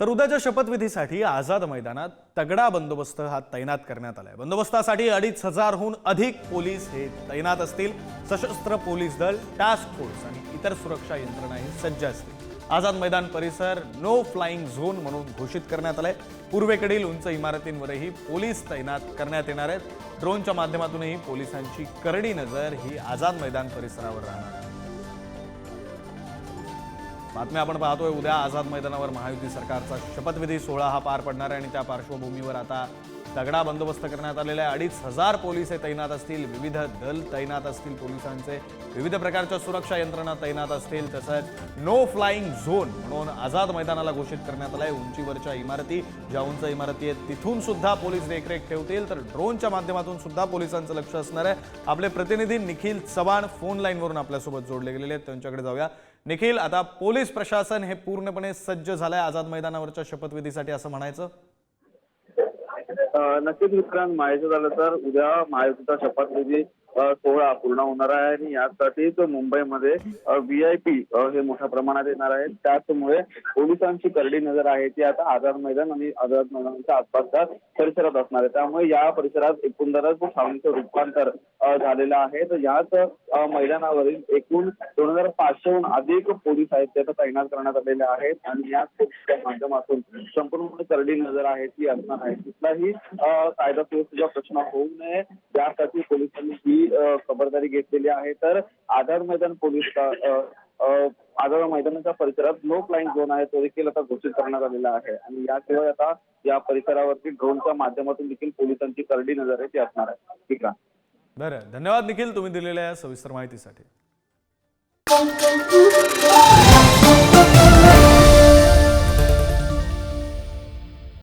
तर उद्याच्या शपथविधीसाठी आझाद मैदानात तगडा बंदोबस्त हा तैनात करण्यात आलाय। बंदोबस्तासाठी 2,500हून अधिक पोलीस हे तैनात असतील। सशस्त्र पोलीस दल, टास्क फोर्स आणि इतर सुरक्षा यंत्रणाही सज्ज असतील। आझाद मैदान परिसर नो फ्लाइंग झोन म्हणून घोषित करण्यात आलाय। पूर्वेकडील उंच इमारतींवरही पोलीस तैनात करण्यात येणार आहेत। ड्रोनच्या माध्यमातूनही पोलिसांची करडी नजर ही आझाद मैदान परिसरावर राहणार आहे। बातम्या आपण पाहतोय, उद्या आझाद मैदानावर महायुती सरकारचा शपथविधी सोहळा हा पार पडणार आहे आणि त्या पार्श्वभूमीवर आता तगडा बंदोबस्त करण्यात आलेला आहे। 2,500 पोलीस तैनात असतील, विविध दल तैनात असतील, पोलिसांचे विविध प्रकारच्या सुरक्षा यंत्रणा तैनात असतील। तसंच नो फ्लाइंग झोन म्हणून आझाद मैदानाला घोषित करण्यात आलंय। उंचीवरच्या इमारती, ज्या उंच इमारती आहेत तिथून सुद्धा पोलीस देखरेख ठेवतील, तर ड्रोनच्या माध्यमातून सुद्धा पोलिसांचं लक्ष असणार आहे। आपले प्रतिनिधी निखिल चव्हाण फोन लाईनवरून आपल्यासोबत जोडले गेलेले आहेत, त्यांच्याकडे जाऊया। निखिल, आता पोलीस प्रशासन हे पूर्णपणे सज्ज झालंय आझाद मैदानावरच्या शपथविधीसाठी असं म्हणायचं? नक्कीच मित्रांनो, माहिती झालं तर उद्या महायुतीचा शपथविधी सोहळा पूर्ण होणार आहे आणि यासाठीच मुंबईमध्ये VIP हे मोठ्या प्रमाणात येणार आहेत। त्याचमुळे पोलिसांची करडी नजर आहे ती आता आझाद मैदान आणि आझाद मैदानाच्या आसपासच्या परिसरात असणार आहे। त्यामुळे या परिसरात एकंदरच छावणीचं रूपांतर झालेलं आहे। तर याच मैदानावरील एकूण 2,500हून अधिक पोलीस आहेत ते तैनात करण्यात आलेले आहेत आणि याच पोलिसांच्या माध्यमातून संपूर्ण करडी नजर आहे ती असणार आहे। कुठलाही कायदा सुव्यवस्थेचा प्रश्न होऊ नये यासाठी पोलिसांनी ही खबरदारी घेतलेली आहे। तर आझाद मैदान पोलीस आझाद मैदानाच्या परिसरात नो फ्लाइंग झोन आहे तो देखील आता घोषित करण्यात आलेला आहे आणि याशिवाय आता या परिसरावरती ड्रोनच्या माध्यमातून देखील पोलिसांची करडी नजर आहे ती असणार आहे। ठीक आहे, बरं, धन्यवाद निखिल, तुम्ही दिलेल्या सविस्तर माहितीसाठी।